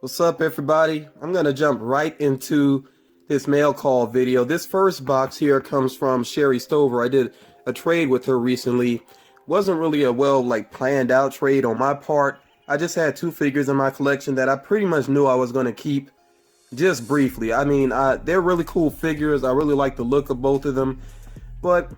What's up, everybody? I'm going to jump right into this mail call video. This first box here comes from Sherry Stover. I did a trade with her recently. Wasn't really a planned out trade on my part. I just had two figures in my collection that I pretty much knew I was going to keep just briefly. I mean, they're really cool figures. I really like the look of both of them. But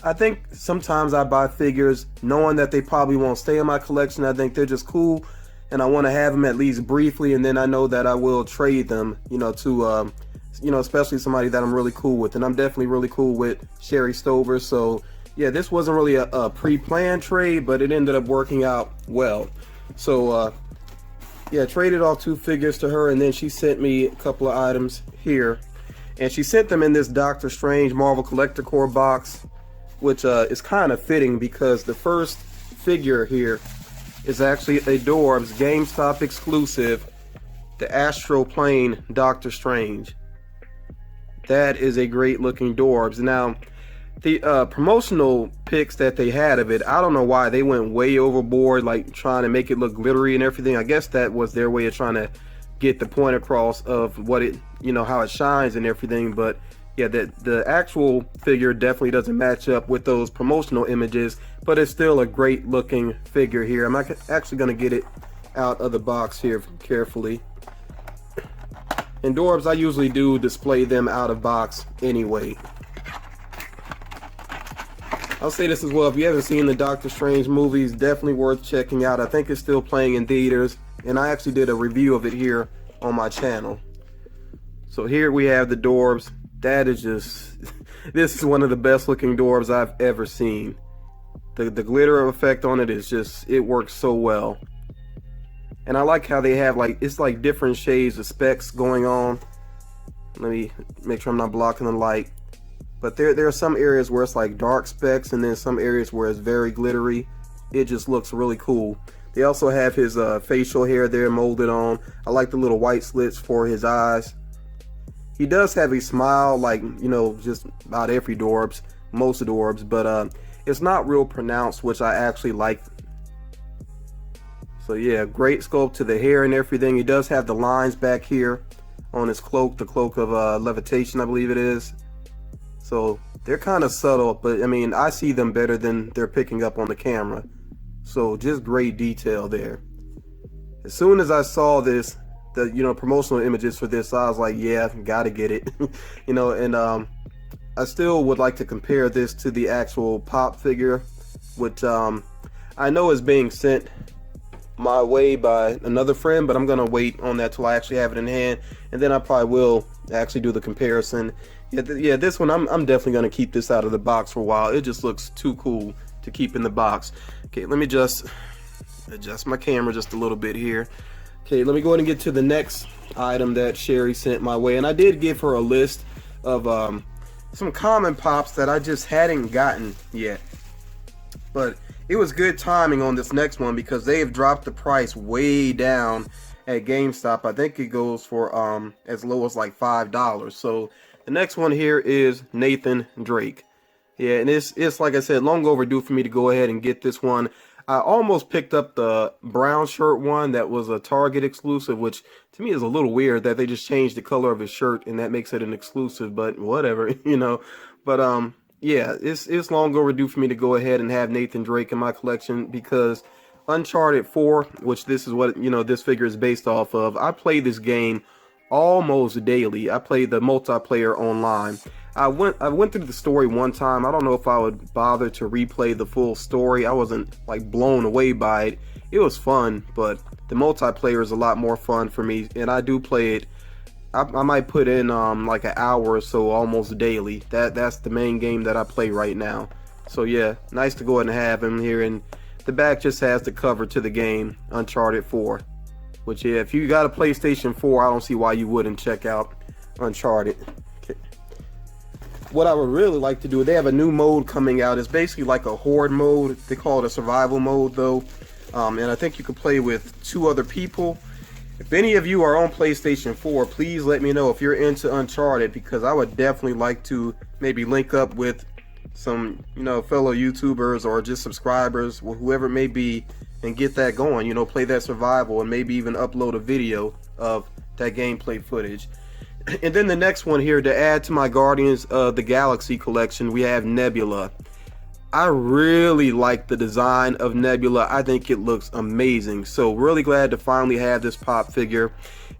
I think sometimes I buy figures knowing that they probably won't stay in my collection. I think they're just cool, and I want to have them at least briefly, and then I know that I will trade them, to, especially somebody that I'm really cool with. And I'm definitely really cool with Sherry Stover. So, yeah, this wasn't really a pre-planned trade, but it ended up working out well. So, yeah, traded off two figures to her, and then she sent me a couple of items here. And she sent them in this Doctor Strange Marvel Collector Core box, which is kind of fitting because the first figure here is actually a Dorbs GameStop exclusive, the Astral Plane Doctor Strange. That is a great looking Dorbs. Now, the promotional pics that they had of it, I don't know why they went way overboard, like trying to make it look glittery and everything. I guess that was their way of trying to get the point across of what it, how it shines and everything. But yeah, the actual figure definitely doesn't match up with those promotional images, but it's still a great looking figure here. I'm actually going to get it out of the box here carefully. And Dorbs, I usually do display them out of box anyway. I'll say this as well, if you haven't seen the Doctor Strange movies, definitely worth checking out. I think it's still playing in theaters, and I actually did a review of it here on my channel. So here we have the Dorbs. That is just, this is one of the best looking Dorbs I've ever seen. The glitter effect on it is just, it works so well. And I like how they have it's like different shades of specs going on. Let me make sure I'm not blocking the light. But there are some areas where it's like dark specks, and then some areas where it's very glittery. It just looks really cool. They also have his facial hair there molded on. I like the little white slits for his eyes. He does have a smile like, just about every Dorbs, most Dorbs, but it's not real pronounced, which I actually like. So yeah, great sculpt to the hair and everything. He does have the lines back here on his cloak, the cloak of levitation, I believe it is. So they're kind of subtle, but I mean, I see them better than they're picking up on the camera. So just great detail there. As soon as I saw this, the promotional images for this, I was like, yeah, gotta get it. And I still would like to compare this to the actual pop figure, which I know is being sent my way by another friend, but I'm gonna wait on that till I actually have it in hand, and then I probably will actually do the comparison. Yeah, this one I'm definitely gonna keep this out of the box for a while. It just looks too cool to keep in the box. Okay, let me just adjust my camera just a little bit here. Okay, let me go ahead and get to the next item that Sherry sent my way, and I did give her a list of some common pops that I just hadn't gotten yet. But it was good timing on this next one because they have dropped the price way down at GameStop. I think it goes for as low as like $5. So the next one here is Nathan Drake. Yeah, and it's like I said, long overdue for me to go ahead and get this one. I almost picked up the brown shirt one that was a Target exclusive, which to me is a little weird that they just changed the color of his shirt and that makes it an exclusive, but whatever, But yeah, it's long overdue for me to go ahead and have Nathan Drake in my collection because Uncharted 4, which this is what, this figure is based off of. I play this game almost daily. I play the multiplayer online. I went through the story one time. I don't know if I would bother to replay the full story. I wasn't like blown away by it. It was fun, but the multiplayer is a lot more fun for me, and I do play it. I might put in like an hour or so almost daily. That's the main game that I play right now. So yeah, nice to go ahead and have him here, and the back just has the cover to the game, Uncharted 4. Which yeah, if you got a PlayStation 4, I don't see why you wouldn't check out Uncharted. What I would really like to do, they have a new mode coming out. It's basically like a horde mode. They call it a survival mode though. And I think you can play with 2 other people. If any of you are on PlayStation 4, please let me know if you're into Uncharted, because I would definitely like to maybe link up with some, fellow YouTubers or just subscribers, or whoever it may be, and get that going, you know, play that survival and maybe even upload a video of that gameplay footage. And then the next one here, to add to my Guardians of the Galaxy collection, we have Nebula. I really like the design of Nebula. I think it looks amazing. So really glad to finally have this pop figure.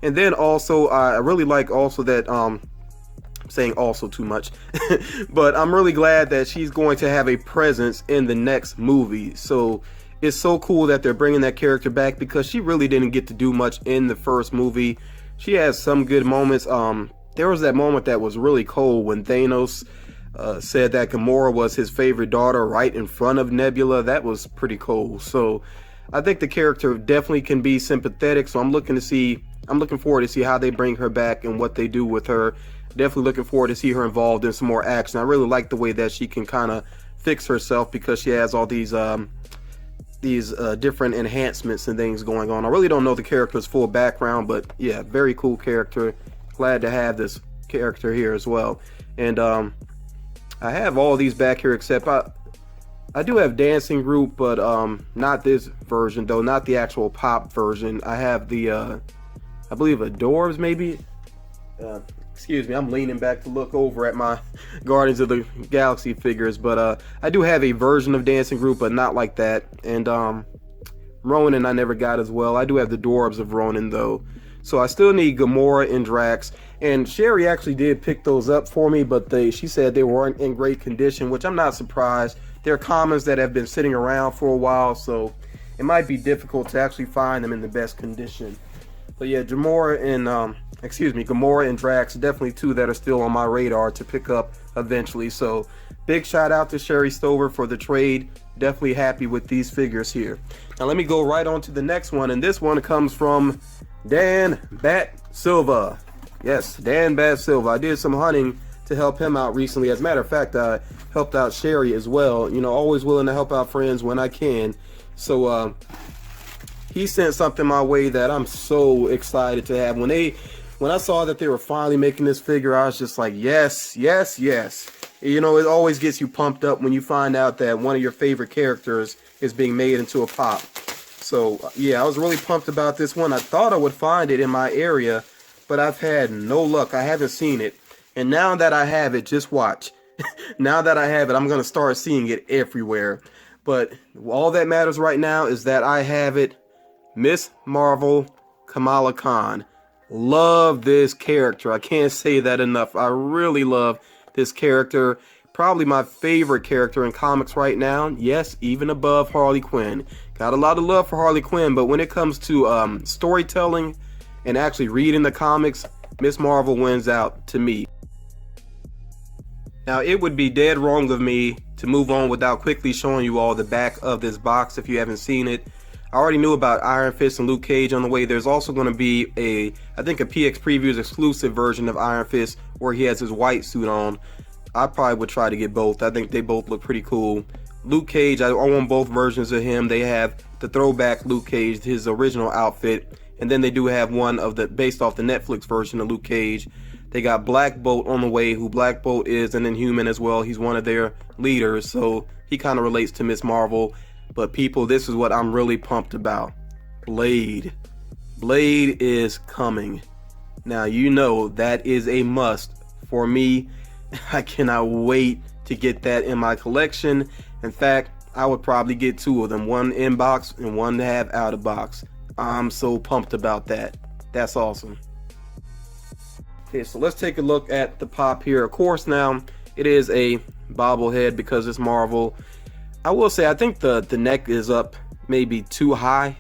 And then also, I really like also that, I'm saying also too much, but I'm really glad that she's going to have a presence in the next movie. So it's so cool that they're bringing that character back, because she really didn't get to do much in the first movie. She has some good moments. There was that moment that was really cold when Thanos said that Gamora was his favorite daughter right in front of Nebula. That was pretty cool. So I think the character definitely can be sympathetic. So I'm looking forward to see how they bring her back and what they do with her. Definitely looking forward to see her involved in some more action. I really like the way that she can kind of fix herself, because she has all these different enhancements and things going on. I really don't know the character's full background, but yeah, very cool character. Glad to have this character here as well. And I have all these back here, except I do have Dancing Group, but not this version though, not the actual pop version. I have the I believe Adorbs maybe. Excuse me, I'm leaning back to look over at my Guardians of the Galaxy figures, but I do have a version of Dancing Group, but not like that. And Ronan I never got as well. I do have the Dorbs of Ronan though. So I still need Gamora and Drax. And Sherry actually did pick those up for me, but she said they weren't in great condition, which I'm not surprised. They're commons that have been sitting around for a while, so it might be difficult to actually find them in the best condition. But yeah, Gamora and Drax, definitely two that are still on my radar to pick up eventually. So big shout out to Sherry Stover for the trade. Definitely happy with these figures here. Now let me go right on to the next one, and this one comes from Dan Bat Silva. Yes, Dan Bat Silva. I did some hunting to help him out recently. As a matter of fact, I helped out Sherry as well. You know, always willing to help out friends when I can. So he sent something my way that I'm so excited to have. When I saw that they were finally making this figure, I was just like, yes, yes, yes. You know, it always gets you pumped up when you find out that one of your favorite characters is being made into a pop. So yeah, I was really pumped about this one. I thought I would find it in my area, but I've had no luck. I haven't seen it. And now that I have it, just watch. Now that I have it, I'm going to start seeing it everywhere. But all that matters right now is that I have it. Miss Marvel, Kamala Khan. Love this character. I can't say that enough. I really love this character. Probably my favorite character in comics right now. Yes, even above Harley Quinn. Got a lot of love for Harley Quinn, but when it comes to storytelling and actually reading the comics, Miss Marvel wins out to me. Now, it would be dead wrong of me to move on without quickly showing you all the back of this box if you haven't seen it. I already knew about Iron Fist and Luke Cage on the way. There's also going to be I think a PX Previews exclusive version of Iron Fist where he has his white suit on. I probably would try to get both. I think they both look pretty cool. Luke Cage, I want both versions of him. They have the throwback Luke Cage, his original outfit, and then they do have one of the based off the Netflix version of Luke Cage. They got Black Bolt on the way, who Black Bolt is an Inhuman as well. He's one of their leaders, so he kind of relates to Miss Marvel. But people, this is what I'm really pumped about. Blade. Blade is coming. Now, you know that is a must for me. I cannot wait to get that in my collection. In fact, I would probably get two of them. One in box and one to have out of box. I'm so pumped about that. That's awesome. Okay, so let's take a look at the pop here. Of course, now it is a bobblehead because it's Marvel. I will say I think the neck is up maybe too high.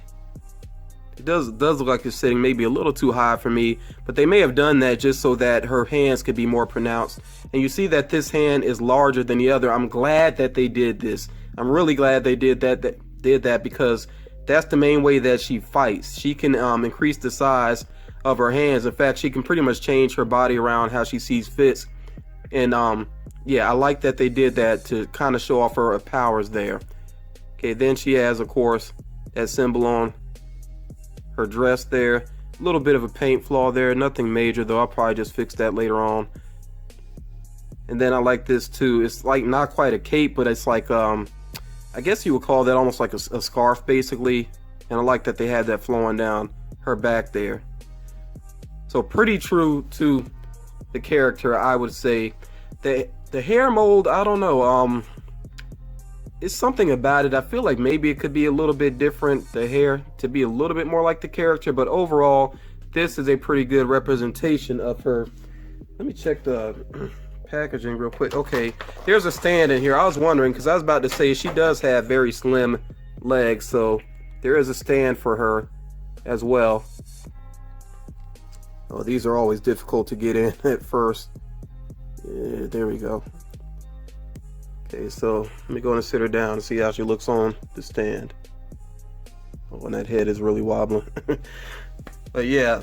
It does look like it's sitting maybe a little too high for me, but they may have done that just so that her hands could be more pronounced. And you see that this hand is larger than the other. I'm glad that they did this. I'm really glad they did that because that's the main way that she fights. She can increase the size of her hands. In fact, she can pretty much change her body around how she sees fit. And yeah, I like that they did that to kind of show off her powers there. Okay, then she has, of course, that symbol on her dress there. A little bit of a paint flaw there, nothing major though. I'll probably just fix that later on. And then I like this too. It's like not quite a cape, but it's like I guess you would call that almost like a scarf basically. And I like that they had that flowing down her back there. So pretty true to the character, I would say. The hair mold, I don't know. It's something about it. I feel like maybe it could be a little bit different, the hair, to be a little bit more like the character. But overall, this is a pretty good representation of her. Let me check the packaging real quick. Okay, there's a stand in here. I was wondering, because I was about to say she does have very slim legs, so there is a stand for her as well. Oh, these are always difficult to get in at first. Yeah, there we go. Okay, so let me go and sit her down and see how she looks on the stand. Oh, and that head is really wobbling. But yeah,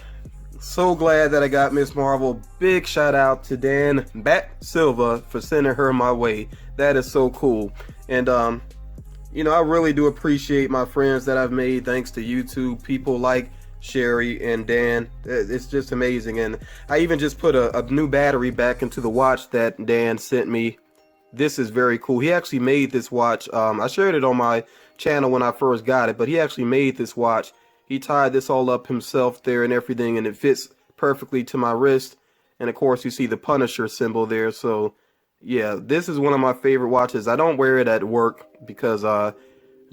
so glad that I got Miss Marvel. Big shout out to Dan Silva for sending her my way. That is so cool. And you know, I really do appreciate my friends that I've made thanks to YouTube. People like Sherry and Dan. It's just amazing. And I even just put a new battery back into the watch that Dan sent me. This is very cool. He actually made this watch. I shared it on my channel when I first got it, but he actually made this watch. He tied this all up himself there and everything, and it fits perfectly to my wrist. And of course, you see the Punisher symbol there. So yeah, this is one of my favorite watches. I don't wear it at work because I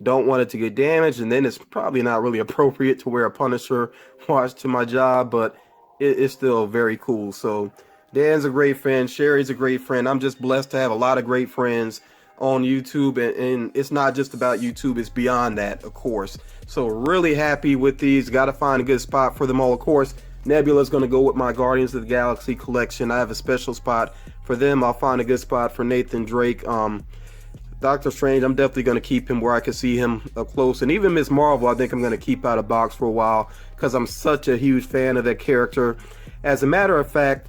don't want it to get damaged, and then it's probably not really appropriate to wear a Punisher watch to my job, but it's still very cool. So Dan's a great friend. Sherry's a great friend. I'm just blessed to have a lot of great friends on YouTube, and it's not just about YouTube, it's beyond that, of course. So really happy with these. Got to find a good spot for them all. Of course, Nebula's going to go with my Guardians of the Galaxy collection. I have a special spot for them. I'll find a good spot for Nathan Drake. Doctor Strange, I'm definitely going to keep him where I can see him up close. And even Miss Marvel, I think I'm going to keep out of box for a while because I'm such a huge fan of that character. As a matter of fact,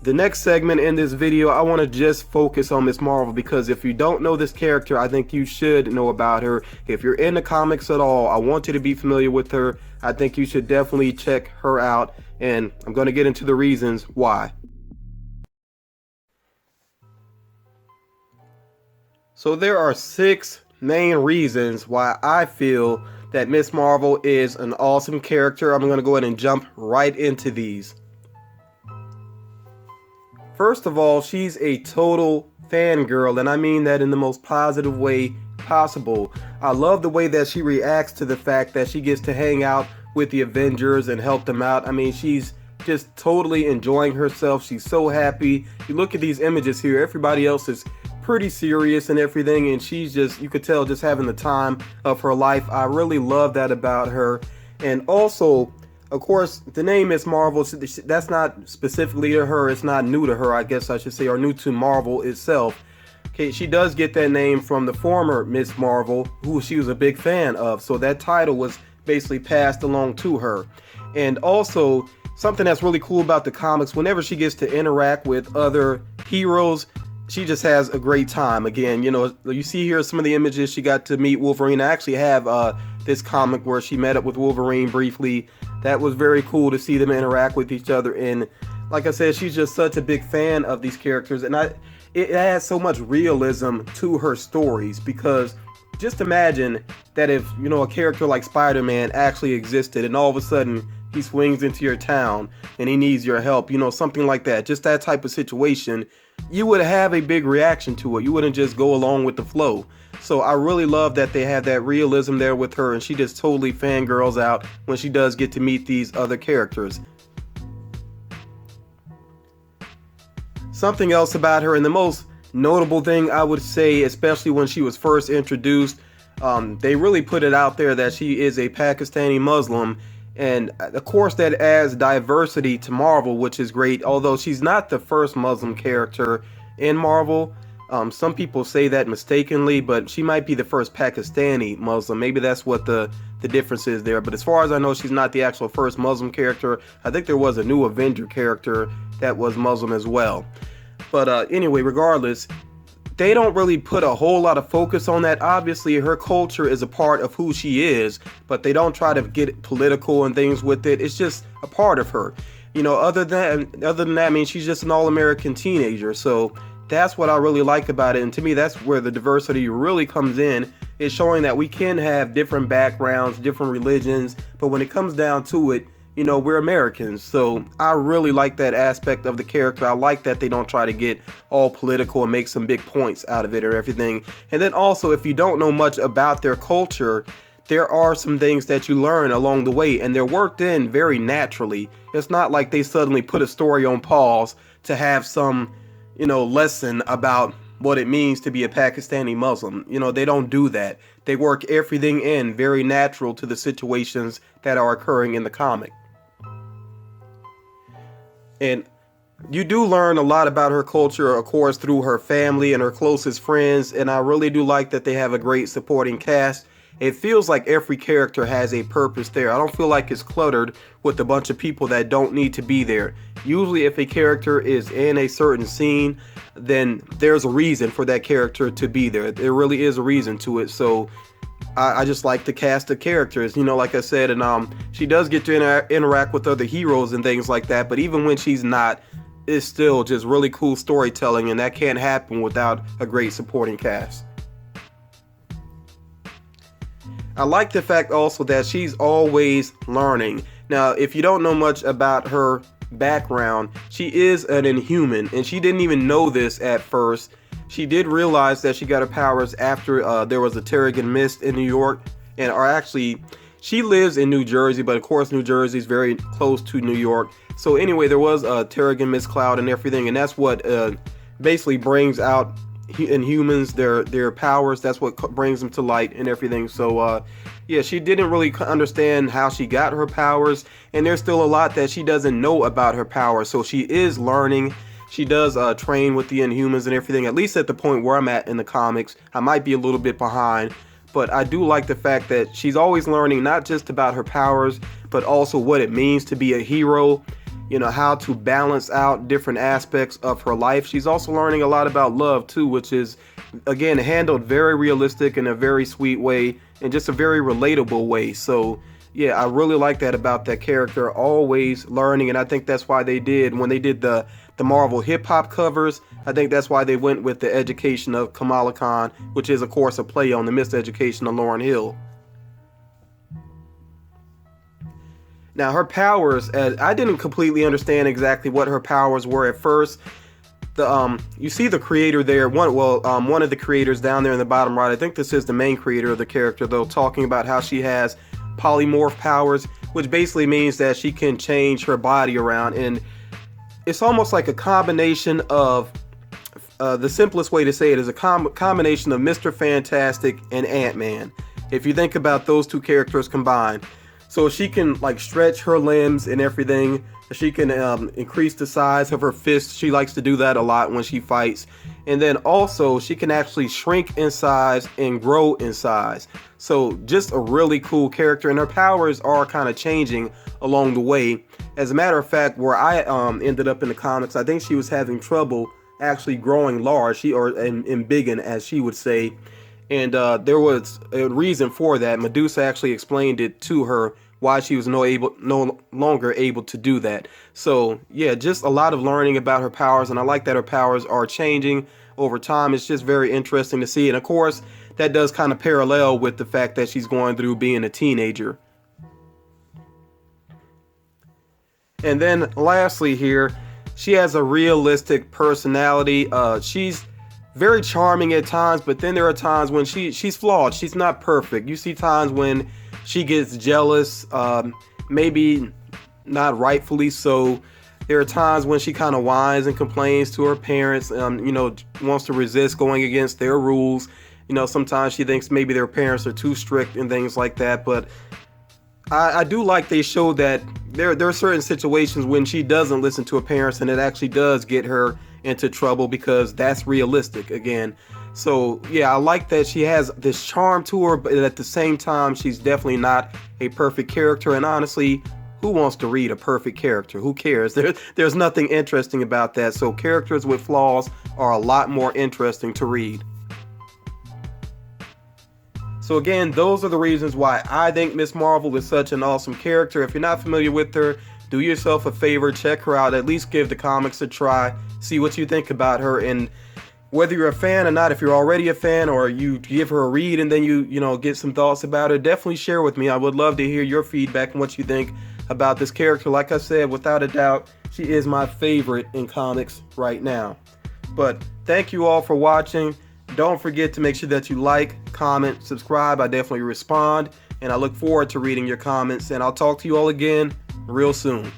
the next segment in this video, I want to just focus on Miss Marvel, because if you don't know this character, I think you should know about her. If you're into comics at all, I want you to be familiar with her. I think you should definitely check her out, and I'm going to get into the reasons why. So there are 6 main reasons why I feel that Miss Marvel is an awesome character. I'm going to go ahead and jump right into these. First of all, she's a total fangirl, and I mean that in the most positive way possible. I love the way that she reacts to the fact that she gets to hang out with the Avengers and help them out. I mean, she's just totally enjoying herself. She's so happy. You look at these images here, everybody else is pretty serious and everything, and she's just, you could tell, just having the time of her life. I really love that about her. And also, of course, the name Miss Marvel, that's not specifically to her. It's not new to her, I guess I should say, or new to Marvel itself. Okay, she does get that name from the former Miss Marvel, who she was a big fan of. So that title was basically passed along to her. And also, something that's really cool about the comics, whenever she gets to interact with other heroes, she just has a great time. Again, you know, you see here some of the images. She got to meet Wolverine. I actually have this comic where she met up with Wolverine briefly. That was very cool to see them interact with each other. And like I said, she's just such a big fan of these characters. And it adds so much realism to her stories, because just imagine that if, you know, a character like Spider-Man actually existed and all of a sudden he swings into your town and he needs your help, you know, something like that. Just that type of situation, you would have a big reaction to it. You wouldn't just go along with the flow. So I really love that they have that realism there with her, and she just totally fangirls out when she does get to meet these other characters. Something else about her, and the most notable thing I would say, especially when she was first introduced, they really put it out there that she is a Pakistani Muslim. And of course that adds diversity to Marvel, which is great. Although she's not the first Muslim character in Marvel. Some people say that mistakenly, but she might be the first Pakistani Muslim. Maybe that's what the difference is there. But as far as I know, she's not the actual first Muslim character. I think there was a new Avenger character that was Muslim as well. But anyway, regardless, they don't really put a whole lot of focus on that. Obviously, her culture is a part of who she is, but they don't try to get political and things with it. It's just a part of her. You know, other than that, I mean, she's just an all-American teenager. So that's what I really like about it. And to me, that's where the diversity really comes in. It's showing that we can have different backgrounds, different religions, but when it comes down to it, you know, we're Americans. So I really like that aspect of the character. I like that they don't try to get all political and make some big points out of it or everything. And then also, if you don't know much about their culture, there are some things that you learn along the way, and they're worked in very naturally. It's not like they suddenly put a story on pause to have some, you know, lesson about what it means to be a Pakistani Muslim. You know, they don't do that. They work everything in very natural to the situations that are occurring in the comic. And you do learn a lot about her culture, of course, through her family and her closest friends. And I really do like that they have a great supporting cast. It feels like every character has a purpose there. I don't feel like it's cluttered with a bunch of people that don't need to be there. Usually if a character is in a certain scene, then there's a reason for that character to be there. There really is a reason to it. So I just like the cast of characters, you know, like I said, and she does get to interact with other heroes and things like that. But even when she's not, it's still just really cool storytelling, and that can't happen without a great supporting cast. I like the fact also that she's always learning. Now, if you don't know much about her background, she is an Inhuman, and she didn't even know this at first. She did realize that she got her powers after there was a Terrigen Mist in New York, and actually, she lives in New Jersey, but of course New Jersey is very close to New York. So anyway, there was a Terrigen Mist cloud and everything, and that's what basically brings out Inhumans, their powers. That's what brings them to light and everything. So yeah, she didn't really understand how she got her powers, and there's still a lot that she doesn't know about her powers. So she is learning. She does train with the Inhumans and everything, at least at the point where I'm at in the comics. I might be a little bit behind, but I do like the fact that she's always learning, not just about her powers, but also what it means to be a hero, you know, how to balance out different aspects of her life. She's also learning a lot about love too, which is, again, handled very realistic in a very sweet way and just a very relatable way. So yeah, I really like that about that character, always learning. And I think that's why they did, when they did the Marvel hip-hop covers, I think that's why they went with the education of Kamala Khan, which is of course a play on the miseducation of Lauryn Hill. Now her powers, I didn't completely understand exactly what her powers were at first. You see the creator there, one of the creators down there in the bottom right. I think this is the main creator of the character, though, talking about how she has polymorph powers, which basically means that she can change her body around, and it's almost like a combination of the simplest way to say it is a combination of Mr. Fantastic and Ant-Man, if you think about those two characters combined. So she can like stretch her limbs and everything. She can increase the size of her fists. She likes to do that a lot when she fights. And then also she can actually shrink in size and grow in size. So just a really cool character, and her powers are kind of changing along the way. As a matter of fact, where I ended up in the comics, I think she was having trouble actually growing large, and biggin, as she would say. And there was a reason for that. Medusa actually explained it to her, why she was no longer able to do that. So yeah, just a lot of learning about her powers, and I like that her powers are changing over time. It's just very interesting to see, and of course that does kind of parallel with the fact that she's going through being a teenager. And then lastly here, she has a realistic personality. She's very charming at times, but then there are times when she's flawed. She's not perfect. You see times when she gets jealous, maybe not rightfully so. There are times when she kind of whines and complains to her parents, you know, wants to resist going against their rules. You know, sometimes she thinks maybe their parents are too strict and things like that. But I do like they show that there are certain situations when she doesn't listen to her parents, and it actually does get her into trouble, because that's realistic again. So yeah, I like that she has this charm to her, but at the same time she's definitely not a perfect character. And honestly, who wants to read a perfect character? Who cares? There's nothing interesting about that. So characters with flaws are a lot more interesting to read. So again, those are the reasons why I think Ms. Marvel is such an awesome character. If you're not familiar with her, do yourself a favor, check her out, at least give the comics a try, see what you think about her. And whether you're a fan or not, if you're already a fan or you give her a read and then you know, get some thoughts about it, definitely share with me. I would love to hear your feedback and what you think about this character. Like I said, without a doubt, she is my favorite in comics right now. But thank you all for watching. Don't forget to make sure that you like, comment, subscribe. I definitely respond, and I look forward to reading your comments, and I'll talk to you all again real soon.